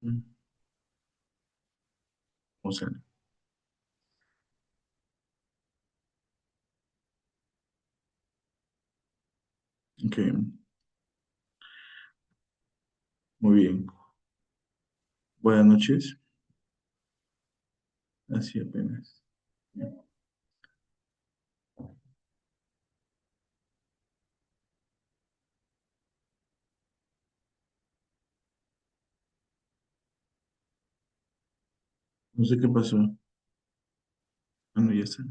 Mm. O sea, ok, muy bien. Buenas noches, así apenas. No sé qué pasó. Bueno, ya está.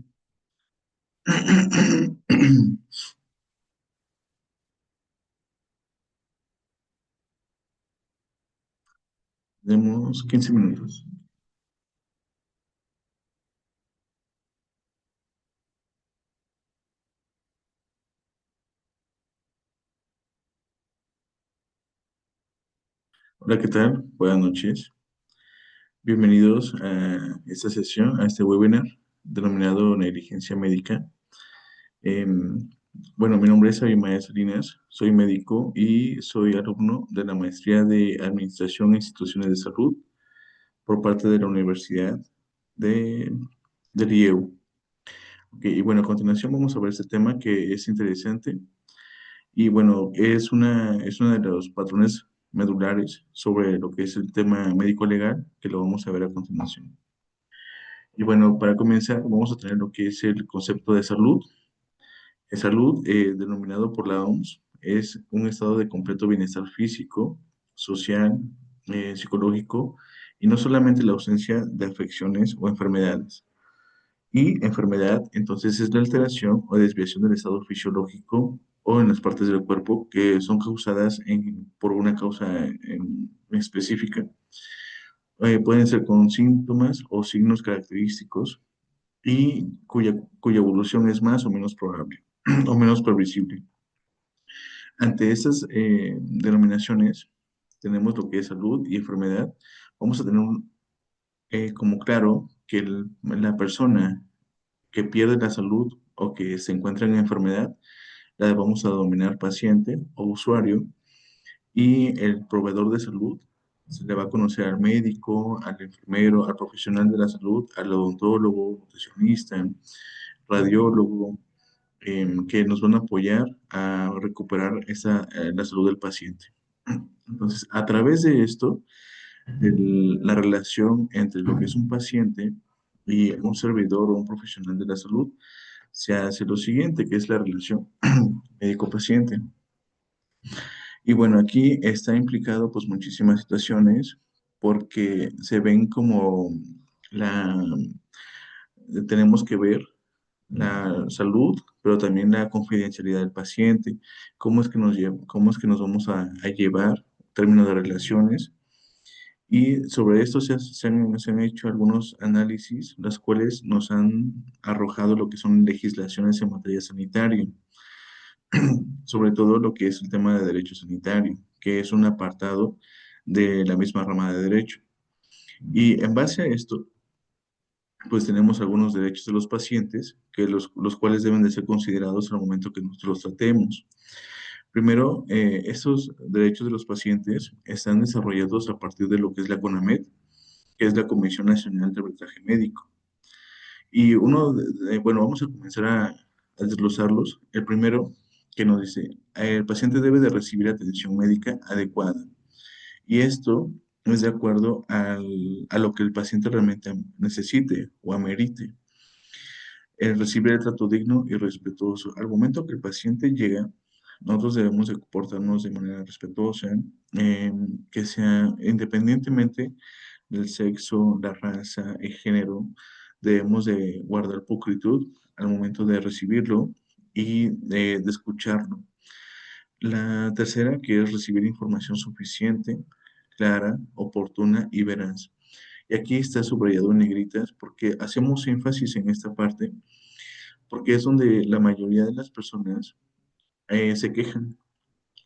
Demos 15 minutos. Hola, ¿qué tal? Buenas noches. Bienvenidos a esta sesión, a este webinar denominado Negligencia Médica. Em, bueno, mi nombre es Abimael Salinas, soy médico y soy alumno de la maestría de Administración e Instituciones de Salud por parte de la Universidad de, del IEU. Ok, y bueno, a continuación vamos a ver este tema que es interesante y bueno, es uno de los patrones medulares sobre lo que es el tema médico legal que lo vamos a ver a continuación. Y bueno, para comenzar vamos a tener lo que es el concepto de salud. Salud, denominado por la OMS, es un estado de completo bienestar físico, social, psicológico y no solamente la ausencia de afecciones o enfermedades. Y enfermedad, entonces, es la alteración o desviación del estado fisiológico o en las partes del cuerpo que son causadas por una causa específica. Pueden ser con síntomas o signos característicos y cuya evolución es más o menos probable o menos previsible. Ante estas denominaciones, tenemos lo que es salud y enfermedad. Vamos a tener como claro que la persona que pierde la salud o que se encuentra en enfermedad, la vamos a denominar paciente o usuario, y el proveedor de salud se le va a conocer al médico, al enfermero, al profesional de la salud, al odontólogo, nutricionista, radiólogo, que nos van a apoyar a recuperar la salud del paciente. Entonces, a través de esto, la relación entre lo que es un paciente y un servidor o un profesional de la salud, se hace lo siguiente, que es la relación médico-paciente. Y bueno, aquí está implicado pues muchísimas situaciones porque se ven como la, tenemos que ver la salud, pero también la confidencialidad del paciente, cómo es que nos vamos a llevar en términos de relaciones. Y sobre esto se han hecho algunos análisis, las cuales nos han arrojado lo que son legislaciones en materia sanitaria, sobre todo lo que es el tema de derecho sanitario, que es un apartado de la misma rama de derecho. Y en base a esto, pues tenemos algunos derechos de los pacientes, los cuales deben de ser considerados al momento que nosotros los tratemos. Primero, estos derechos de los pacientes están desarrollados a partir de lo que es la CONAMED, que es la Comisión Nacional de Arbitraje Médico. Y bueno, vamos a comenzar a desglosarlos. El primero que nos dice, el paciente debe de recibir atención médica adecuada. Y esto es de acuerdo a lo que el paciente realmente necesite o amerite. El recibir el trato digno y respetuoso. Al momento que el paciente llega, nosotros debemos de comportarnos de manera respetuosa, que sea independientemente del sexo, la raza, el género, debemos de guardar pulcritud al momento de recibirlo y de escucharlo. La tercera, que es recibir información suficiente, clara, oportuna y veraz. Y aquí está subrayado en negritas porque hacemos énfasis en esta parte, porque es donde la mayoría de las personas se quejan.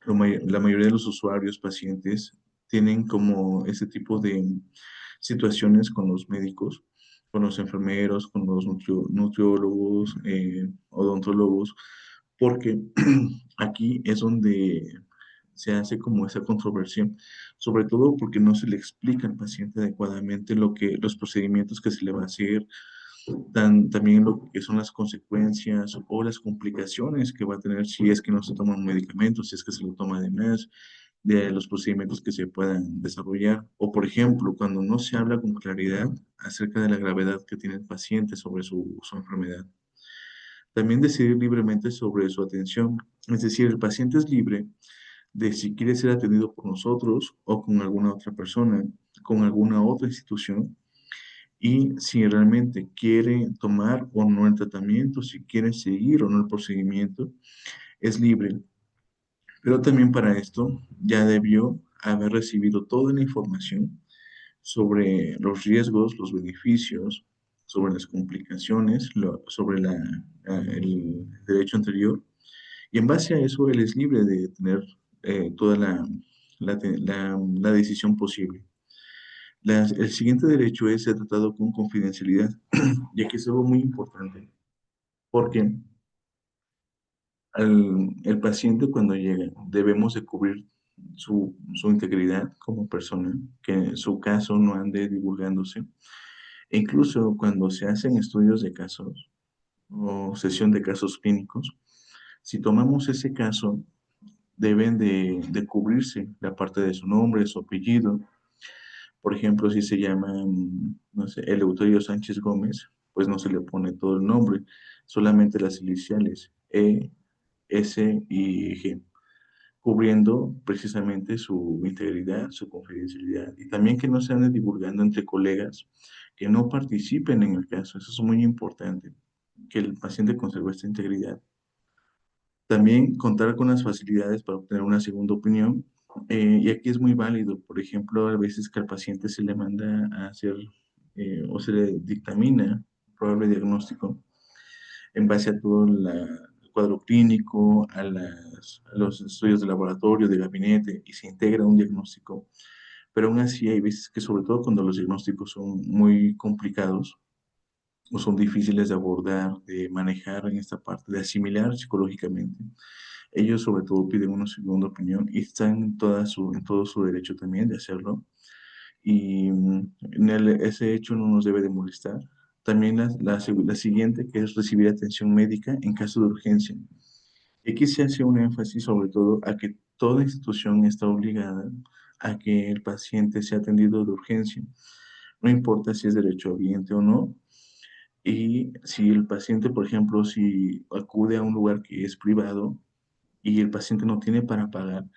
La mayoría de los usuarios, pacientes, tienen como ese tipo de situaciones con los médicos, con los enfermeros, con los nutriólogos, odontólogos, porque aquí es donde se hace como esa controversia, sobre todo porque no se le explica al paciente adecuadamente los procedimientos que se le va a hacer, también lo que son las consecuencias o las complicaciones que va a tener si es que no se toma un medicamento, si es que se lo toma de más, de los procedimientos que se puedan desarrollar. O, por ejemplo, cuando no se habla con claridad acerca de la gravedad que tiene el paciente sobre su enfermedad. También decidir libremente sobre su atención. Es decir, el paciente es libre de si quiere ser atendido por nosotros o con alguna otra persona, con alguna otra institución, y si realmente quiere tomar o no el tratamiento, si quiere seguir o no el procedimiento, es libre. Pero también para esto ya debió haber recibido toda la información sobre los riesgos, los beneficios, sobre las complicaciones, sobre el derecho anterior. Y en base a eso, él es libre de tener toda la decisión posible. El siguiente derecho es ser tratado con confidencialidad, ya que es algo muy importante, porque el paciente cuando llega debemos de cubrir su integridad como persona, que su caso no ande divulgándose. E incluso cuando se hacen estudios de casos o sesión de casos clínicos, si tomamos ese caso, deben de cubrirse la parte de su nombre, su apellido. Por ejemplo, si se llama, no sé, Eleuterio Sánchez Gómez, pues no se le pone todo el nombre, solamente las iniciales E, S y G, cubriendo precisamente su integridad, su confidencialidad y también que no se ande divulgando entre colegas que no participen en el caso. Eso es muy importante, que el paciente conserve esta integridad. También contar con las facilidades para obtener una segunda opinión. Y aquí es muy válido, por ejemplo, a veces que al paciente se le manda a hacer o se le dictamina probable diagnóstico en base a todo el cuadro clínico, a los estudios de laboratorio, de gabinete, y se integra un diagnóstico. Pero aún así hay veces que, sobre todo cuando los diagnósticos son muy complicados o son difíciles de abordar, de manejar en esta parte, de asimilar psicológicamente, ellos sobre todo piden una segunda opinión y están en todo su derecho también de hacerlo. Y ese hecho no nos debe de molestar. También la siguiente, que es recibir atención médica en caso de urgencia. Aquí se hace un énfasis sobre todo a que toda institución está obligada a que el paciente sea atendido de urgencia. No importa si es derechohabiente o no. Y si el paciente, por ejemplo, si acude a un lugar que es privado y el paciente no tiene para pagar,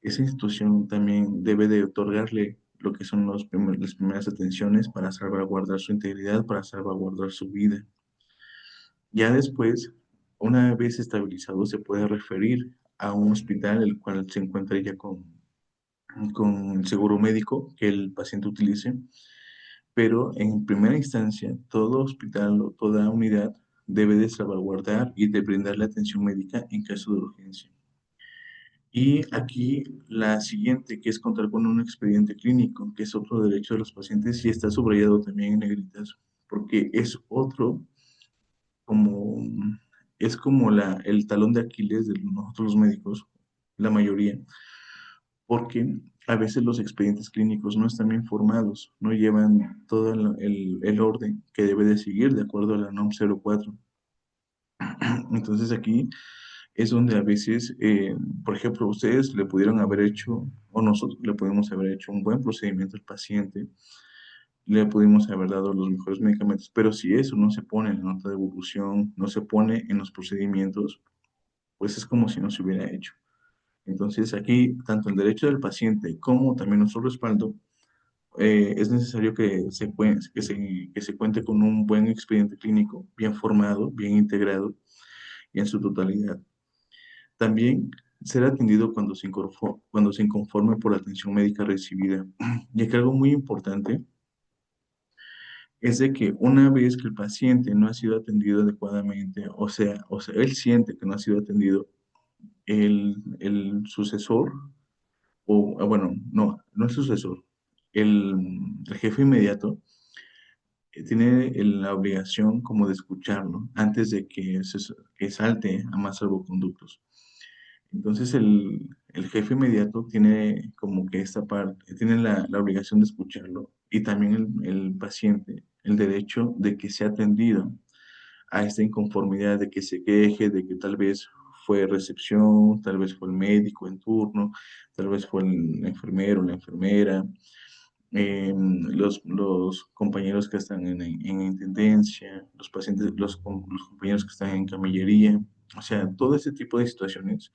esa institución también debe de otorgarle lo que son las primeras atenciones para salvaguardar su integridad, para salvaguardar su vida. Ya después, una vez estabilizado, se puede referir a un hospital el cual se encuentra ya con el seguro médico que el paciente utilice, pero en primera instancia, todo hospital o toda unidad debe de salvaguardar y de brindarle atención médica en caso de urgencia. Y aquí la siguiente, que es contar con un expediente clínico, que es otro derecho de los pacientes y está subrayado también en negritas, porque es otro, como, es como el talón de Aquiles de nosotros los médicos, la mayoría, porque a veces los expedientes clínicos no están bien formados, no llevan todo el orden que debe de seguir de acuerdo a la NOM 04. Entonces aquí es donde a veces, por ejemplo, ustedes le pudieron haber hecho, o nosotros le pudimos haber hecho un buen procedimiento al paciente, le pudimos haber dado los mejores medicamentos, pero si eso no se pone en la nota de evolución, no se pone en los procedimientos, pues es como si no se hubiera hecho. Entonces aquí, tanto el derecho del paciente como también nuestro respaldo, es necesario que se cuente con un buen expediente clínico, bien formado, bien integrado y en su totalidad. También ser atendido cuando se inconforme por la atención médica recibida. Y que algo muy importante es de que una vez que el paciente no ha sido atendido adecuadamente, o sea, él siente que no ha sido atendido, el sucesor, bueno, no el sucesor, el jefe inmediato tiene la obligación como de escucharlo antes de que salte a más salvoconductos. Entonces el jefe inmediato tiene como que esta parte, tiene la obligación de escucharlo y también el paciente el derecho de que sea atendido a esta inconformidad, de que se queje, de que tal vez fue recepción, tal vez fue el médico en turno, tal vez fue el enfermero, la enfermera, los compañeros que están en intendencia, los pacientes, los compañeros que están en camillería, o sea, todo ese tipo de situaciones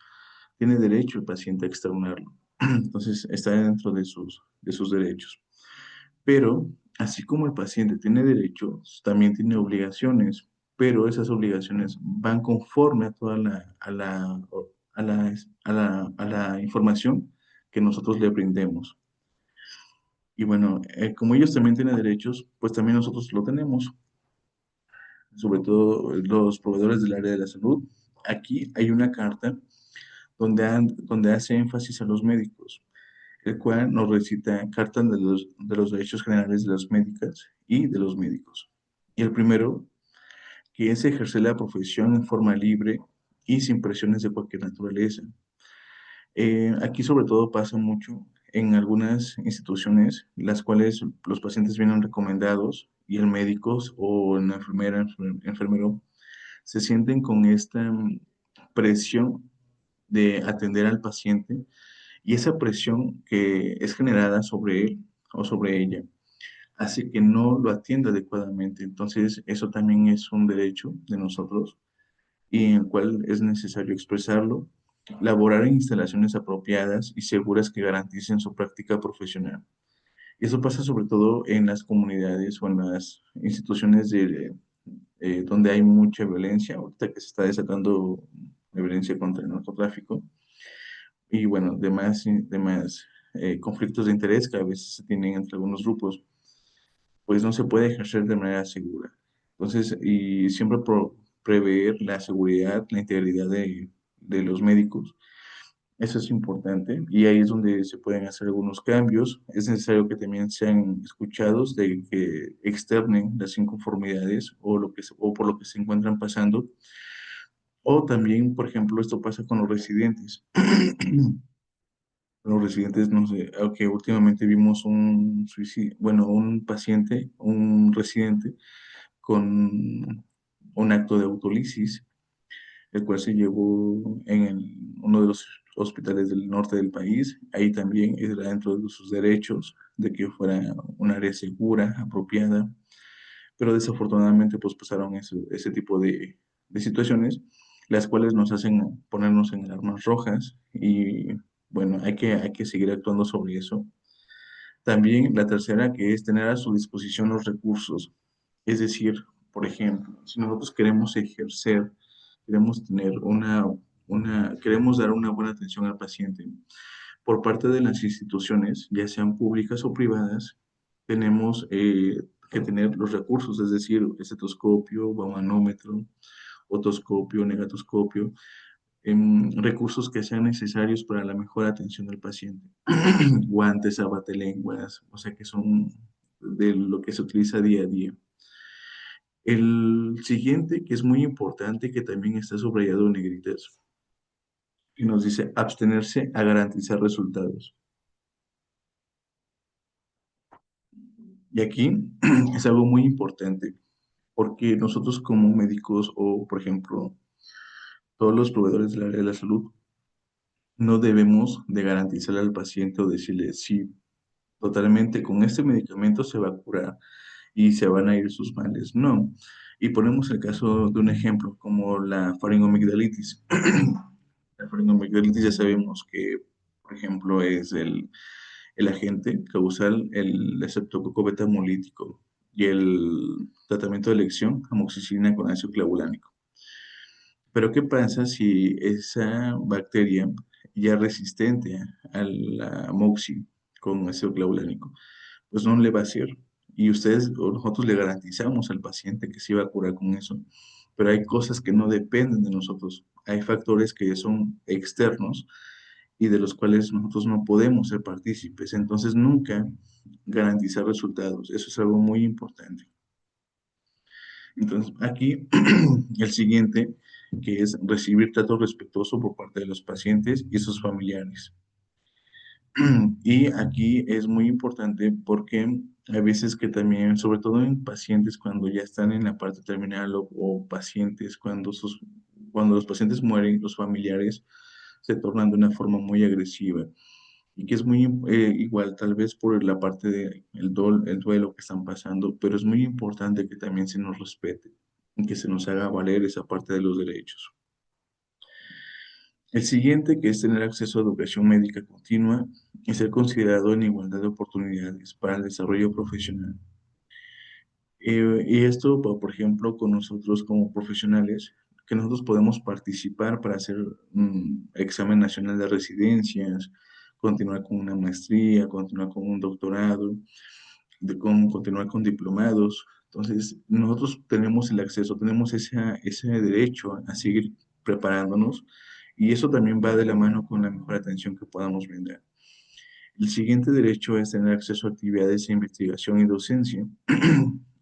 tiene derecho el paciente a externarlo. Entonces, está dentro de sus derechos. Pero, así como el paciente tiene derechos, también tiene obligaciones, pero esas obligaciones van conforme a toda a la información que nosotros le brindemos. Y bueno, como ellos también tienen derechos, pues también nosotros lo tenemos, sobre todo los proveedores del área de la salud. Aquí hay una carta donde hace énfasis a los médicos, el cual nos recita cartas de los derechos generales de las médicas y de los médicos. Y el primero, que es ejercer la profesión en forma libre y sin presiones de cualquier naturaleza. Aquí sobre todo pasa mucho en algunas instituciones, las cuales los pacientes vienen recomendados y el médico o la enfermera, enfermero, se sienten con esta presión de atender al paciente y esa presión que es generada sobre él o sobre ella hace que no lo atienda adecuadamente. Entonces, eso también es un derecho de nosotros y en el cual es necesario expresarlo, laborar en instalaciones apropiadas y seguras que garanticen su práctica profesional. Y eso pasa sobre todo en las comunidades o en las instituciones donde hay mucha violencia, ahorita que se está desatando la violencia contra el narcotráfico y bueno, demás conflictos de interés que a veces se tienen entre algunos grupos, pues no se puede ejercer de manera segura. Entonces, y siempre prever la seguridad, la integridad de los médicos. Eso es importante y ahí es donde se pueden hacer algunos cambios. Es necesario que también sean escuchados, de que externen las inconformidades o, o por lo que se encuentran pasando. O también, por ejemplo, esto pasa con los residentes. Los residentes, no sé, aunque últimamente vimos un suicidio, bueno, un paciente, un residente con un acto de autolisis, el cual se llevó en uno de los hospitales del norte del país. Ahí también era dentro de sus derechos de que fuera un área segura, apropiada, pero desafortunadamente pues pasaron ese tipo de situaciones, las cuales nos hacen ponernos en alarmas rojas y bueno, hay que seguir actuando sobre eso. También la tercera, que es tener a su disposición los recursos. Es decir, por ejemplo, si nosotros queremos ejercer, queremos tener queremos dar una buena atención al paciente, por parte de las instituciones, ya sean públicas o privadas, tenemos que tener los recursos, es decir, estetoscopio, manómetro, otoscopio, negatoscopio, recursos que sean necesarios para la mejor atención del paciente. Guantes, abatelenguas, o sea que son de lo que se utiliza día a día. El siguiente, que es muy importante, que también está subrayado en negritas, y nos dice abstenerse a garantizar resultados. Y aquí es algo muy importante, porque nosotros como médicos o, por ejemplo, todos los proveedores del área de la salud, no debemos de garantizarle al paciente o decirle, sí, totalmente con este medicamento se va a curar y se van a ir sus males. No. Y ponemos el caso de un ejemplo como la faringoamigdalitis. La faringoamigdalitis ya sabemos que, por ejemplo, es el agente causal, el estreptococo beta-hemolítico y el tratamiento de elección, amoxicilina con ácido clavulánico. Pero ¿qué pasa si esa bacteria ya es resistente a la amoxi con ácido clavulánico? Pues no le va a hacer. Y ustedes o nosotros le garantizamos al paciente que se va a curar con eso. Pero hay cosas que no dependen de nosotros. Hay factores que son externos y de los cuales nosotros no podemos ser partícipes. Entonces, nunca garantizar resultados. Eso es algo muy importante. Entonces, aquí el siguiente que es recibir trato respetuoso por parte de los pacientes y sus familiares. Y aquí es muy importante porque hay veces que también, sobre todo en pacientes cuando ya están en la parte terminal o pacientes cuando los pacientes mueren, los familiares se tornan de una forma muy agresiva y que es muy igual tal vez por la parte de el duelo que están pasando, pero es muy importante que también se nos respete y que se nos haga valer esa parte de los derechos. El siguiente, que es tener acceso a educación médica continua y ser considerado en igualdad de oportunidades para el desarrollo profesional. Y esto, por ejemplo, con nosotros como profesionales, que nosotros podemos participar para hacer un examen nacional de residencias, continuar con una maestría, continuar con un doctorado, continuar con diplomados. Entonces, nosotros tenemos el acceso, tenemos ese derecho a seguir preparándonos y eso también va de la mano con la mejor atención que podamos brindar. El siguiente derecho es tener acceso a actividades de investigación y docencia.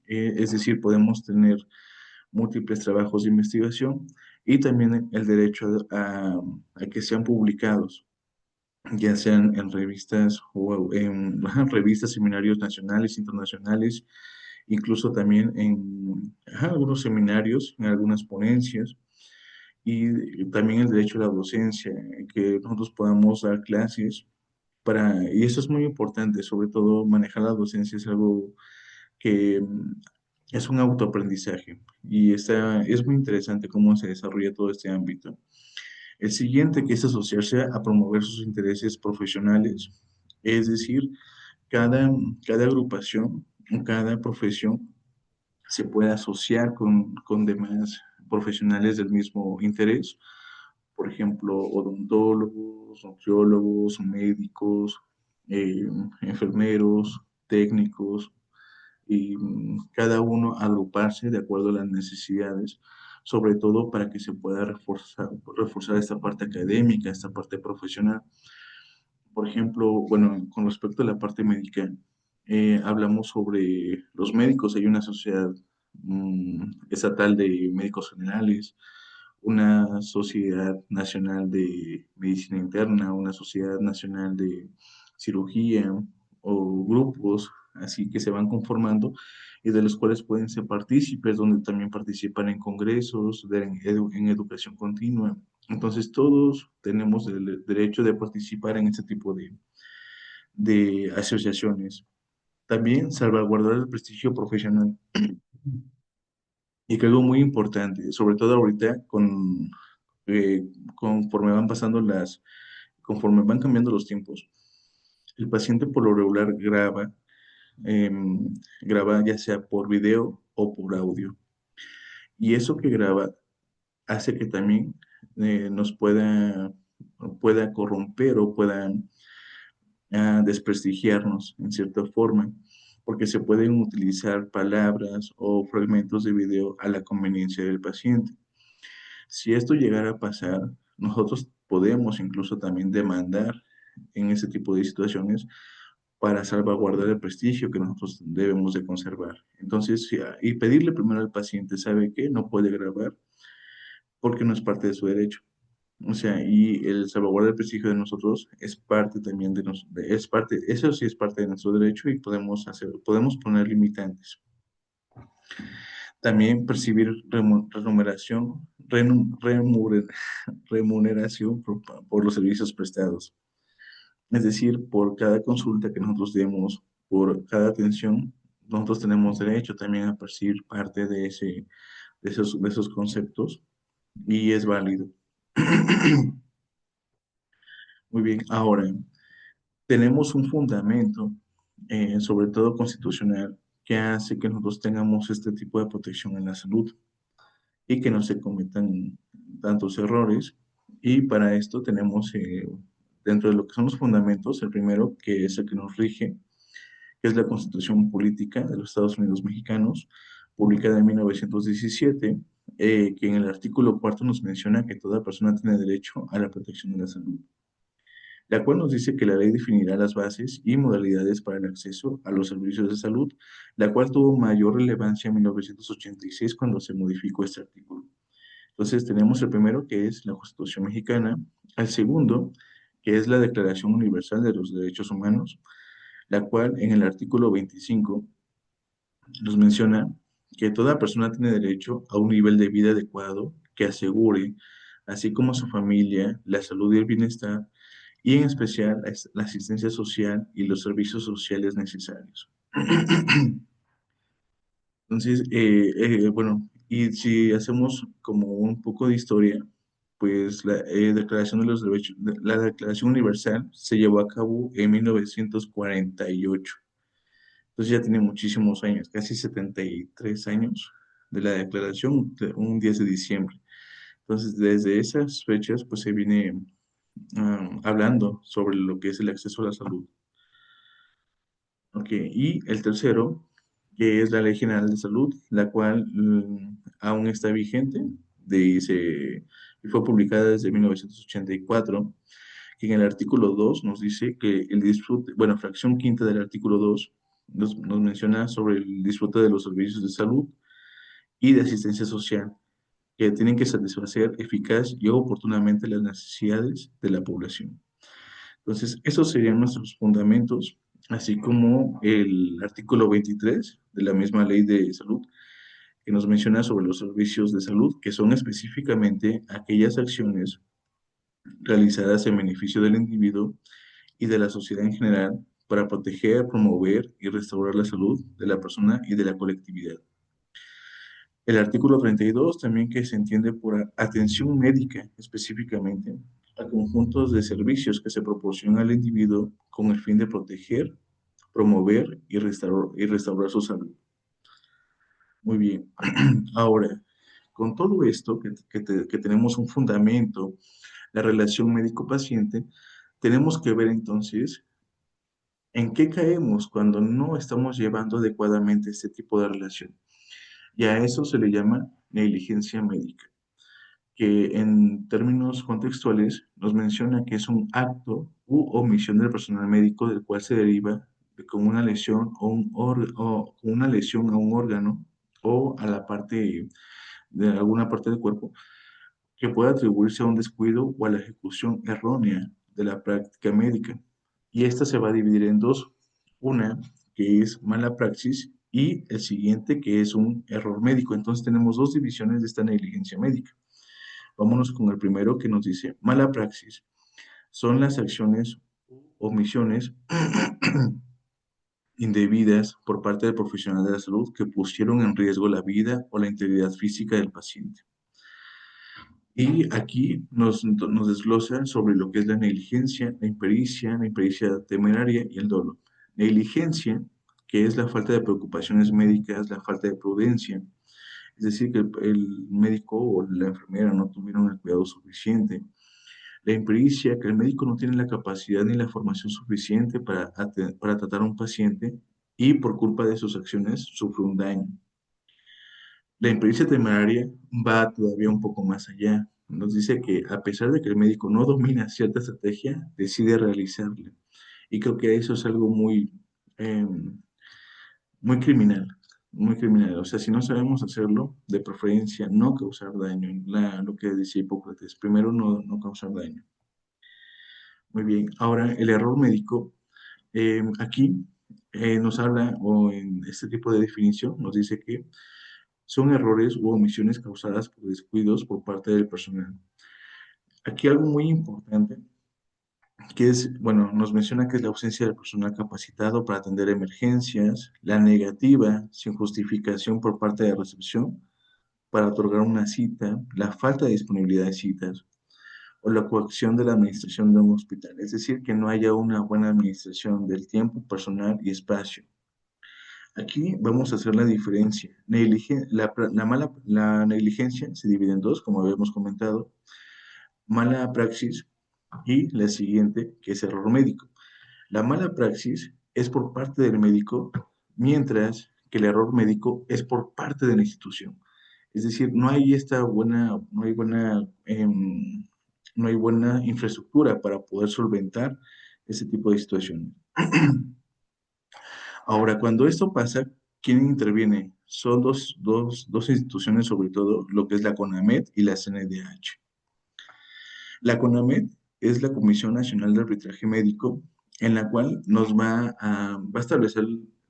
Es decir, podemos tener múltiples trabajos de investigación y también el derecho a que sean publicados, ya sean en revistas o en revistas, seminarios nacionales, internacionales, incluso también en algunos seminarios, en algunas ponencias, y también el derecho a la docencia, que nosotros podamos dar clases y eso es muy importante, sobre todo manejar la docencia es algo que es un autoaprendizaje y es muy interesante cómo se desarrolla todo este ámbito. El siguiente, que es asociarse a promover sus intereses profesionales, es decir, cada, cada agrupación, cada profesión se puede asociar con demás profesionales del mismo interés, por ejemplo, odontólogos, nutriólogos, médicos, eh, enfermeros, técnicos, y cada uno agruparse de acuerdo a las necesidades, sobre todo para que se pueda reforzar esta parte académica, esta parte profesional. Por ejemplo, bueno, con respecto a la parte médica, hablamos sobre los médicos. Hay una sociedad estatal de médicos generales, una sociedad nacional de medicina interna, una sociedad nacional de cirugía o grupos así que se van conformando y de los cuales pueden ser partícipes, donde también participan en congresos, en educación continua. Entonces todos tenemos el derecho de participar en este tipo de asociaciones. También salvaguardar el prestigio profesional. Y que algo muy importante, sobre todo ahorita eh, conforme van pasando conforme van cambiando los tiempos, el paciente por lo regular graba ya sea por video o por audio. Y eso que graba hace que también nos pueda corromper o pueda desprestigiarnos en cierta forma, porque se pueden utilizar palabras o fragmentos de video a la conveniencia del paciente. Si esto llegara a pasar, nosotros podemos incluso también demandar en ese tipo de situaciones para salvaguardar el prestigio que nosotros debemos de conservar. Entonces, y pedirle primero al paciente, ¿sabe qué? No puede grabar porque no es parte de su derecho. O sea, y el salvaguardar el prestigio de nosotros es parte también es parte, eso sí es parte de nuestro derecho y podemos poner limitantes. También percibir remuneración por los servicios prestados. Es decir, por cada consulta que nosotros demos, por cada atención, nosotros tenemos derecho también a percibir parte de esos conceptos y es válido. Muy bien, ahora tenemos un fundamento, sobre todo constitucional, que hace que nosotros tengamos este tipo de protección en la salud y que no se cometan tantos errores. Y para esto tenemos, dentro de lo que son los fundamentos, el primero, que es el que nos rige, que es la Constitución Política de los Estados Unidos Mexicanos, publicada en 1917, que en el artículo cuarto nos menciona que toda persona tiene derecho a la protección de la salud, la cual nos dice que la ley definirá las bases y modalidades para el acceso a los servicios de salud, la cual tuvo mayor relevancia en 1986 cuando se modificó este artículo. Entonces tenemos el primero, que es la Constitución mexicana, al segundo, que es la Declaración Universal de los Derechos Humanos, la cual en el artículo 25 nos menciona que toda persona tiene derecho a un nivel de vida adecuado que asegure, así como su familia, la salud y el bienestar, y en especial la asistencia social y los servicios sociales necesarios. Entonces, bueno, y si hacemos como un poco de historia, pues la Declaración de los Derechos, la Declaración Universal se llevó a cabo en 1948. Entonces ya tiene muchísimos años, casi 73 años de la declaración, un 10 de diciembre. Entonces, desde esas fechas, pues se viene hablando sobre lo que es el acceso a la salud. Ok, y el tercero, que es la Ley General de Salud, la cual aún está vigente, y fue publicada desde 1984, que en el artículo 2 nos dice que el disfrute, bueno, fracción quinta del artículo 2 nos menciona sobre el disfrute de los servicios de salud y de asistencia social, que tienen que satisfacer eficaz y oportunamente las necesidades de la población. Entonces, esos serían nuestros fundamentos, así como el artículo 23 de la misma ley de salud, que nos menciona sobre los servicios de salud, que son específicamente aquellas acciones realizadas en beneficio del individuo y de la sociedad en general para proteger, promover y restaurar la salud de la persona y de la colectividad. El artículo 32 también, que se entiende por atención médica específicamente a conjuntos de servicios que se proporcionan al individuo con el fin de proteger, promover y restaurar su salud. Muy bien. Ahora, con todo esto, que tenemos un fundamento, la relación médico-paciente, tenemos que ver entonces en qué caemos cuando no estamos llevando adecuadamente este tipo de relación. Y a eso se le llama negligencia médica, que en términos contextuales nos menciona que es un acto u omisión del personal médico del cual se deriva de con una lesión o con una lesión a un órgano o a la parte de alguna parte del cuerpo que puede atribuirse a un descuido o a la ejecución errónea de la práctica médica. Y esta se va a dividir en dos. Una que es mala praxis y el siguiente que es un error médico. Entonces tenemos dos divisiones de esta negligencia médica. Vámonos con el primero, que nos dice mala praxis. Son las acciones o omisiones indebidas por parte del profesional de la salud que pusieron en riesgo la vida o la integridad física del paciente. Y aquí nos desglosa sobre lo que es la impericia temeraria y el dolo. Negligencia, que es la falta de preocupaciones médicas, la falta de prudencia, es decir, que el médico o la enfermera no tuvieron el cuidado suficiente. La impericia, que el médico no tiene la capacidad ni la formación suficiente para tratar a un paciente y por culpa de sus acciones sufre un daño. La impericia temeraria va todavía un poco más allá. Nos dice que a pesar de que el médico no domina cierta estrategia, decide realizarla. Y creo que eso es algo eh, muy criminal, muy criminal. O sea, si no sabemos hacerlo, de preferencia no causar daño. Lo que decía Hipócrates, primero no causar daño. Muy bien, ahora el error médico, aquí nos habla, o en este tipo de definición, nos dice que son errores u omisiones causadas por descuidos por parte del personal. Aquí algo muy importante, que es, bueno, nos menciona que es la ausencia del personal capacitado para atender emergencias, la negativa sin justificación por parte de recepción para otorgar una cita, la falta de disponibilidad de citas o la coacción de la administración de un hospital. Es decir, que no haya una buena administración del tiempo, personal y espacio. Aquí vamos a hacer la diferencia. La negligencia se divide en dos, como habíamos comentado. Mala praxis y la siguiente, que es error médico. La mala praxis es por parte del médico, mientras que el error médico es por parte de la institución. Es decir, no hay buena infraestructura para poder solventar ese tipo de situaciones. Ahora, cuando esto pasa, ¿quién interviene? Son dos instituciones, sobre todo, lo que es la CONAMED y la CNDH. La CONAMED es la Comisión Nacional de Arbitraje Médico, en la cual va a establecer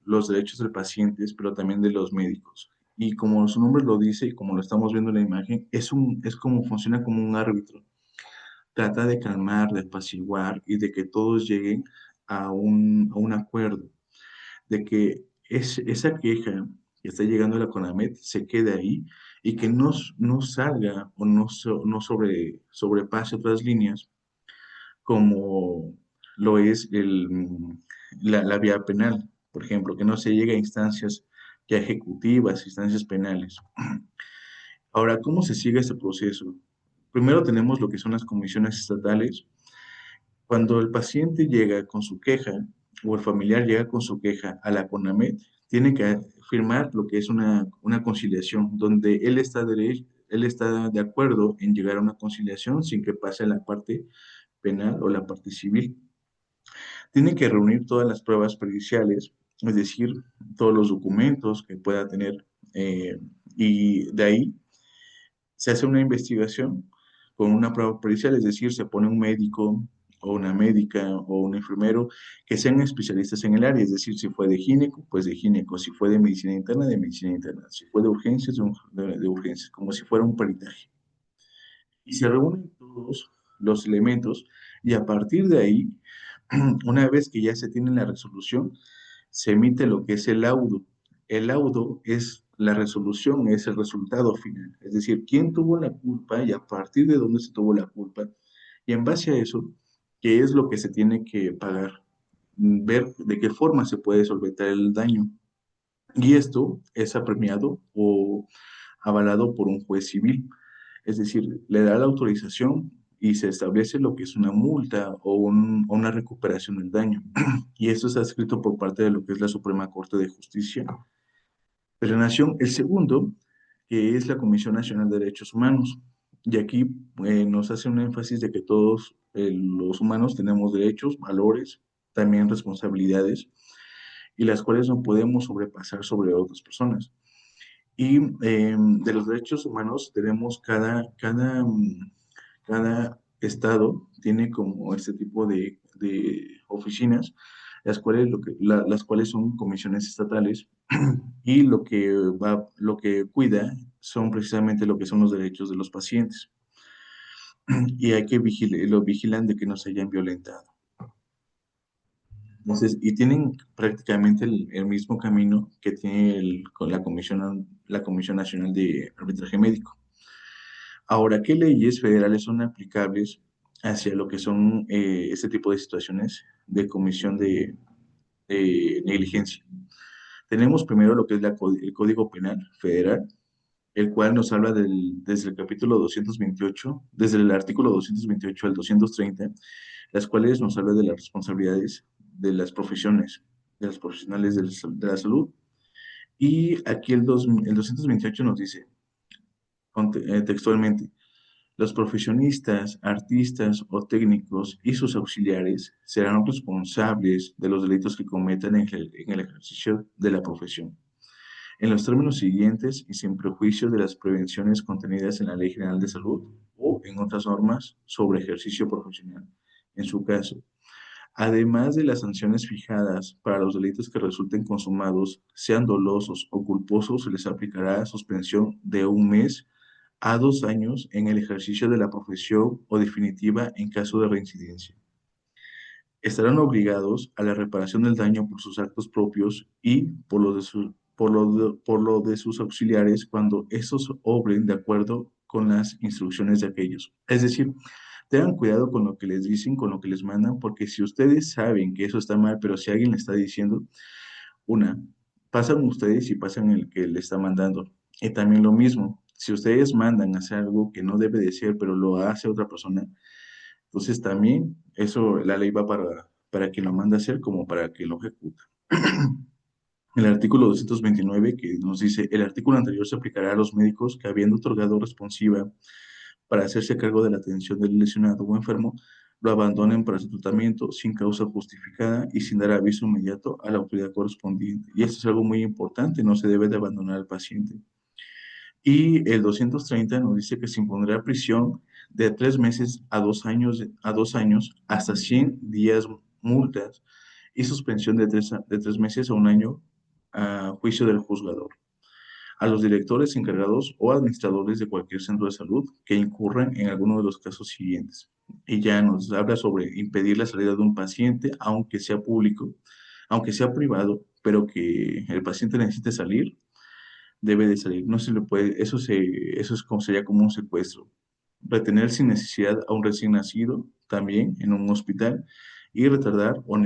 los derechos de pacientes, pero también de los médicos. Y como su nombre lo dice y como lo estamos viendo en la imagen, es como funciona como un árbitro. Trata de calmar, de apaciguar y de que todos lleguen a un acuerdo, de que esa queja que está llegando a la CONAMED se quede ahí y que no salga o no sobrepase otras líneas como lo es la vía penal, por ejemplo, que no se llegue a instancias ya ejecutivas, instancias penales. Ahora, ¿cómo se sigue este proceso? Primero tenemos lo que son las comisiones estatales. Cuando el paciente llega con su queja o el familiar llega con su queja a la CONAMED, tiene que firmar lo que es una conciliación, donde él está de acuerdo en llegar a una conciliación sin que pase a la parte penal o la parte civil. Tiene que reunir todas las pruebas periciales, es decir, todos los documentos que pueda tener, y de ahí se hace una investigación con una prueba pericial, es decir, se pone un médico o una médica o un enfermero que sean especialistas en el área, es decir, si fue de gineco, pues de gineco, si fue de medicina interna, si fue de urgencias, de urgencias, como si fuera un peritaje. Y se reúnen todos los elementos y a partir de ahí, una vez que ya se tiene la resolución, se emite lo que es el laudo. El laudo es la resolución, es el resultado final. Es decir, quién tuvo la culpa y a partir de dónde se tuvo la culpa. Y en base a eso, qué es lo que se tiene que pagar. Ver de qué forma se puede solventar el daño. Y esto es apremiado o avalado por un juez civil. Es decir, le da la autorización y se establece lo que es una multa o una recuperación del daño. Y esto está escrito por parte de lo que es la Suprema Corte de Justicia de la Nación. El segundo, que es la Comisión Nacional de Derechos Humanos. Y aquí nos hace un énfasis de que todos los humanos tenemos derechos, valores, también responsabilidades, y las cuales no podemos sobrepasar sobre otras personas. Y de los derechos humanos tenemos cada estado tiene como este tipo de oficinas, las cuales son comisiones estatales, y lo que cuida son precisamente lo que son los derechos de los pacientes. Y hay que lo vigilan de que no se hayan violentado. Entonces, y tienen prácticamente el mismo camino que tiene con la Comisión Nacional de Arbitraje Médico. Ahora, ¿qué leyes federales son aplicables hacia lo que son este tipo de situaciones de comisión de negligencia? Tenemos primero lo que es el Código Penal Federal, el cual nos habla desde el capítulo 228, desde el artículo 228 al 230, las cuales nos habla de las responsabilidades de las profesiones, de los profesionales de la salud. Y aquí el 228 nos dice textualmente, los profesionistas, artistas o técnicos y sus auxiliares serán responsables de los delitos que cometan en el ejercicio de la profesión. En los términos siguientes y sin prejuicio de las prevenciones contenidas en la Ley General de Salud o en otras normas sobre ejercicio profesional, en su caso. Además de las sanciones fijadas para los delitos que resulten consumados, sean dolosos o culposos, se les aplicará suspensión de 1 mes a 2 años en el ejercicio de la profesión o definitiva en caso de reincidencia. Estarán obligados a la reparación del daño por sus actos propios y por lo de sus auxiliares cuando estos obren de acuerdo con las instrucciones de aquellos. Es decir, tengan cuidado con lo que les dicen, con lo que les mandan, porque si ustedes saben que eso está mal, pero si alguien le está diciendo, una, pasan ustedes y pasan el que le está mandando. Y también lo mismo, si ustedes mandan a hacer algo que no debe de ser, pero lo hace otra persona, entonces también eso, la ley va para quien lo manda a hacer como para quien lo ejecuta. El artículo 229 que nos dice, el artículo anterior se aplicará a los médicos que habiendo otorgado responsiva para hacerse cargo de la atención del lesionado o enfermo, lo abandonen para su tratamiento sin causa justificada y sin dar aviso inmediato a la autoridad correspondiente. Y esto es algo muy importante, no se debe de abandonar al paciente. Y el 230 nos dice que se impondrá prisión de 3 meses a 2 años hasta 100 días multas y suspensión de 3 meses a 1 año a juicio del juzgador a los directores encargados o administradores de cualquier centro de salud que incurran en alguno de los casos siguientes. Y ya nos habla sobre impedir la salida de un paciente, aunque sea público, aunque sea privado, pero que el paciente necesite salir, debe de salir. No se le puede, eso es como sería como un secuestro. Retener sin necesidad a un recién nacido también en un hospital y retardar o negar